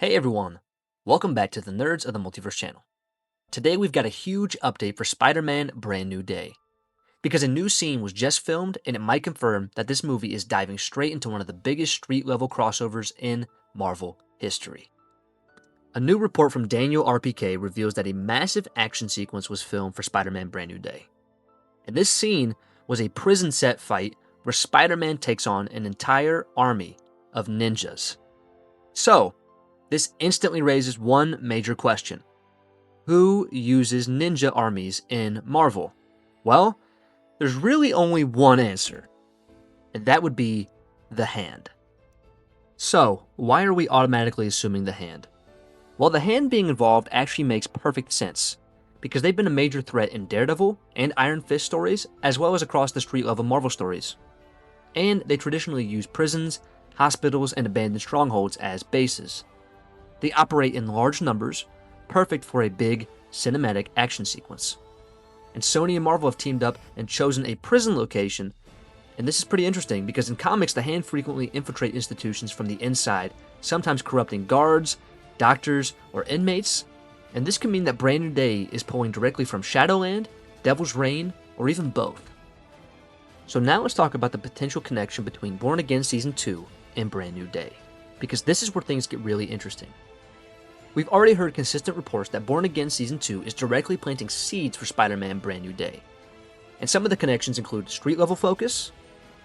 Hey everyone, welcome back to the Nerds of the Multiverse channel. Today we've got a huge update for Spider-Man Brand New Day. Because a new scene was just filmed and it might confirm that this movie is diving straight into one of the biggest street-level crossovers in Marvel history. A new report from Daniel RPK reveals that a massive action sequence was filmed for Spider-Man Brand New Day. And this scene was a prison set fight where Spider-Man takes on an entire army of ninjas. So, this instantly raises one major question. Who uses ninja armies in Marvel? Well, there's really only one answer, and that would be the Hand. So, why are we automatically assuming the Hand? Well, the Hand being involved actually makes perfect sense, because they've been a major threat in Daredevil and Iron Fist stories, as well as across the street-level Marvel stories. And they traditionally use prisons, hospitals, and abandoned strongholds as bases. They operate in large numbers, perfect for a big, cinematic action sequence. And Sony and Marvel have teamed up and chosen a prison location, and this is pretty interesting because in comics, the Hand frequently infiltrate institutions from the inside, sometimes corrupting guards, doctors, or inmates, and this could mean that Brand New Day is pulling directly from Shadowland, Devil's Reign, or even both. So now let's talk about the potential connection between Born Again Season 2 and Brand New Day, because this is where things get really interesting. We've already heard consistent reports that Born Again Season 2 is directly planting seeds for Spider-Man Brand New Day. And some of the connections include street-level focus,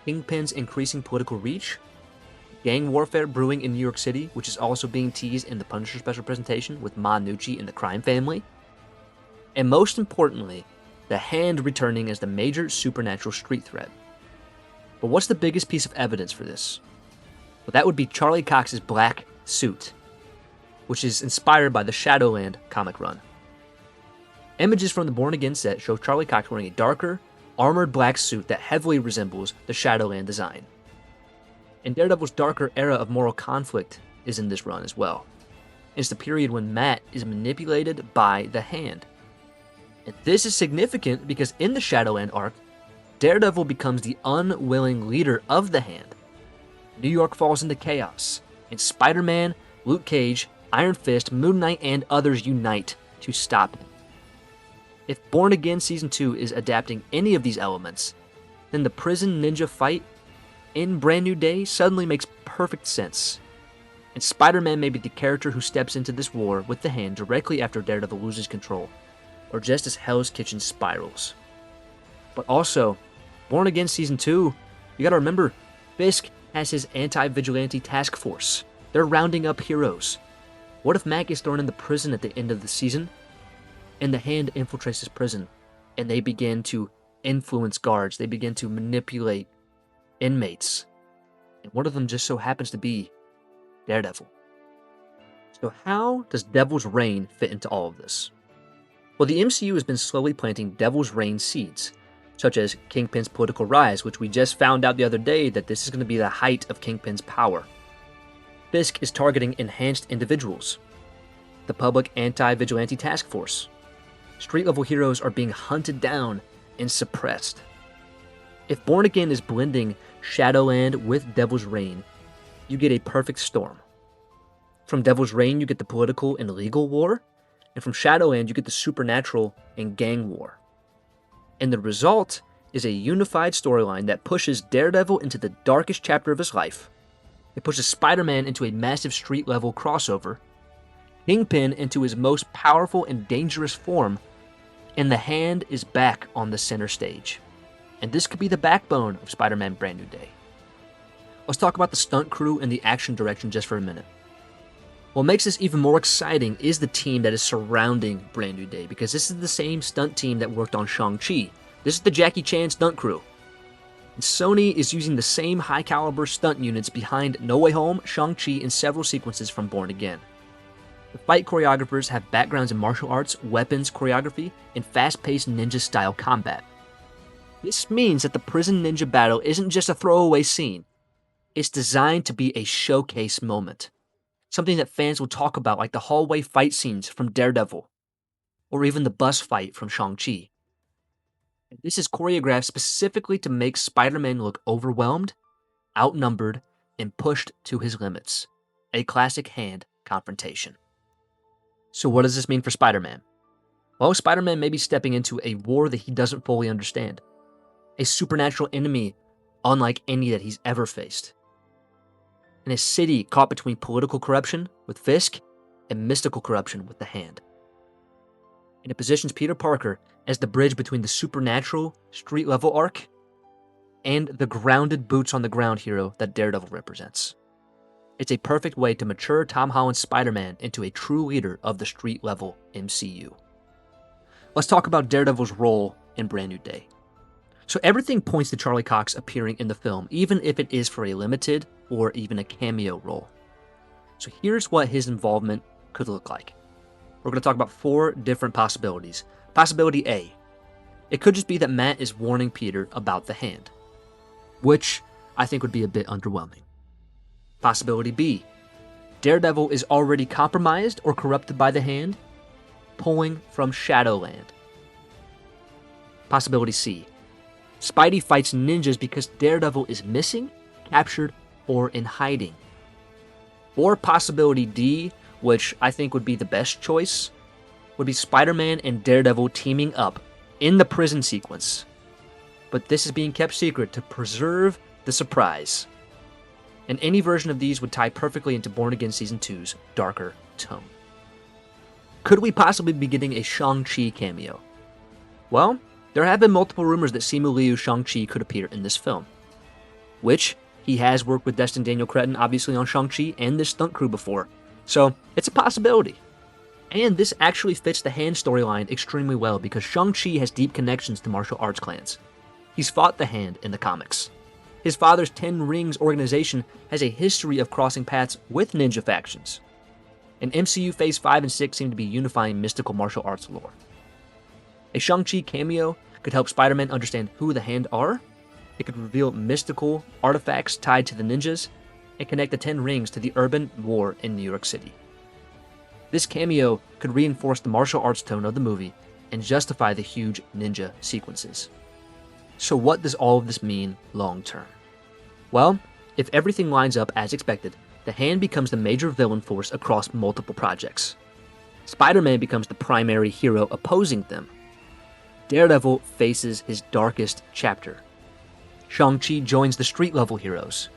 Kingpin's increasing political reach, gang warfare brewing in New York City, which is also being teased in the Punisher special presentation with Ma Nucci and the Crime Family, and most importantly, the Hand returning as the major supernatural street threat. But what's the biggest piece of evidence for this? Well, that would be Charlie Cox's black suit, which is inspired by the Shadowland comic run. Images from the Born Again set show Charlie Cox wearing a darker, armored black suit that heavily resembles the Shadowland design. And Daredevil's darker era of moral conflict is in this run as well. It's the period when Matt is manipulated by the Hand. And this is significant because in the Shadowland arc, Daredevil becomes the unwilling leader of the Hand. New York falls into chaos, and Spider-Man, Luke Cage, Iron Fist, Moon Knight, and others unite to stop him. If Born Again Season 2 is adapting any of these elements, then the prison ninja fight in Brand New Day suddenly makes perfect sense. And Spider-Man may be the character who steps into this war with the Hand directly after Daredevil loses control, or just as Hell's Kitchen spirals. But also, Born Again Season 2, you gotta remember, Fisk has his anti-vigilante task force. They're rounding up heroes. What if Matt gets thrown into prison at the end of the season, and the Hand infiltrates this prison, and they begin to influence guards, they begin to manipulate inmates, and one of them just so happens to be Daredevil. So how does Devil's Reign fit into all of this? Well, the MCU has been slowly planting Devil's Reign seeds, such as Kingpin's political rise, which we just found out the other day that this is going to be the height of Kingpin's power. Fisk is targeting enhanced individuals. The Public Anti-Vigilante Task Force. Street-level heroes are being hunted down and suppressed. If Born Again is blending Shadowland with Devil's Reign, you get a perfect storm. From Devil's Reign, you get the political and legal war, and from Shadowland, you get the supernatural and gang war. And the result is a unified storyline that pushes Daredevil into the darkest chapter of his life. It pushes Spider-Man into a massive street-level crossover, Kingpin into his most powerful and dangerous form, and the Hand is back on the center stage. And this could be the backbone of Spider-Man Brand New Day. Let's talk about the stunt crew and the action direction just for a minute. What makes this even more exciting is the team that is surrounding Brand New Day, because this is the same stunt team that worked on Shang-Chi. This is the Jackie Chan stunt crew. And Sony is using the same high-caliber stunt units behind No Way Home, Shang-Chi, and several sequences from Born Again. The fight choreographers have backgrounds in martial arts, weapons choreography, and fast-paced ninja-style combat. This means that the prison ninja battle isn't just a throwaway scene. It's designed to be a showcase moment. Something that fans will talk about, like the hallway fight scenes from Daredevil, or even the bus fight from Shang-Chi. This is choreographed specifically to make Spider-Man look overwhelmed, outnumbered, and pushed to his limits. A classic Hand confrontation. So what does this mean for Spider-Man? Well, Spider-Man may be stepping into a war that he doesn't fully understand. A supernatural enemy unlike any that he's ever faced. In a city caught between political corruption with Fisk and mystical corruption with the Hand. And it positions Peter Parker as the bridge between the supernatural street-level arc and the grounded boots-on-the-ground hero that Daredevil represents. It's a perfect way to mature Tom Holland's Spider-Man into a true leader of the street-level MCU. Let's talk about Daredevil's role in Brand New Day. So everything points to Charlie Cox appearing in the film, even if it is for a limited or even a cameo role. So here's what his involvement could look like. We're going to talk about 4 different possibilities. Possibility A, it could just be that Matt is warning Peter about the Hand, which I think would be a bit underwhelming. Possibility B, Daredevil is already compromised or corrupted by the Hand, pulling from Shadowland. Possibility C, Spidey fights ninjas because Daredevil is missing, captured, or in hiding. Or possibility D, which I think would be the best choice, would be Spider-Man and Daredevil teaming up in the prison sequence. But this is being kept secret to preserve the surprise. And any version of these would tie perfectly into Born Again Season 2's darker tone. Could we possibly be getting a Shang-Chi cameo? Well, there have been multiple rumors that Simu Liu's Shang-Chi could appear in this film, which he has worked with Destin Daniel Cretton, obviously, on Shang-Chi and this stunt crew before, so it's a possibility. And this actually fits the Hand storyline extremely well because Shang-Chi has deep connections to martial arts clans. He's fought the Hand in the comics. His father's 10 Rings organization has a history of crossing paths with ninja factions. And MCU Phase 5 and 6 seem to be unifying mystical martial arts lore. A Shang-Chi cameo could help Spider-Man understand who the Hand are. It could reveal mystical artifacts tied to the ninjas and connect the 10 Rings to the urban war in New York City. This cameo could reinforce the martial arts tone of the movie and justify the huge ninja sequences. So what does all of this mean long term? Well, if everything lines up as expected, the Hand becomes the major villain force across multiple projects. Spider-Man becomes the primary hero opposing them. Daredevil faces his darkest chapter. Shang-Chi joins the street-level heroes.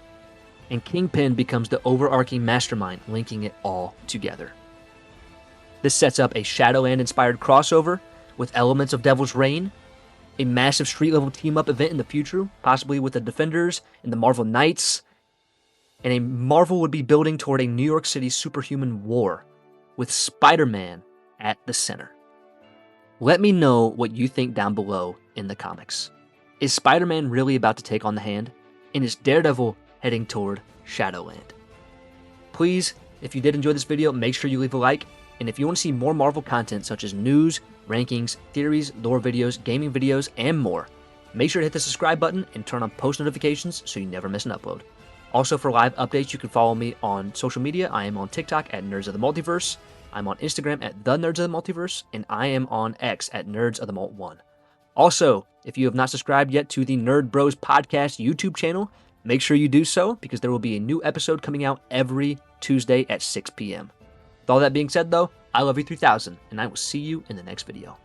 And Kingpin becomes the overarching mastermind linking it all together. This sets up a Shadowland-inspired crossover with elements of Devil's Reign, a massive street-level team-up event in the future, possibly with the Defenders and the Marvel Knights, and a Marvel would be building toward a New York City superhuman war, with Spider-Man at the center. Let me know what you think down below in the comics. Is Spider-Man really about to take on the Hand? And is Daredevil heading toward Shadowland? Please, if you did enjoy this video, make sure you leave a like. And if you want to see more Marvel content such as news, rankings, theories, lore videos, gaming videos, and more, make sure to hit the subscribe button and turn on post notifications so you never miss an upload. Also, for live updates, you can follow me on social media. I am on TikTok at Nerds of the Multiverse. I'm on Instagram at The Nerds of the Multiverse, and I am on X at Nerds of the Mult1. Also, if you have not subscribed yet to the Nerd Bros Podcast YouTube channel, make sure you do so because there will be a new episode coming out every Tuesday at 6 p.m. With all that being said, though, I love you 3000, and I will see you in the next video.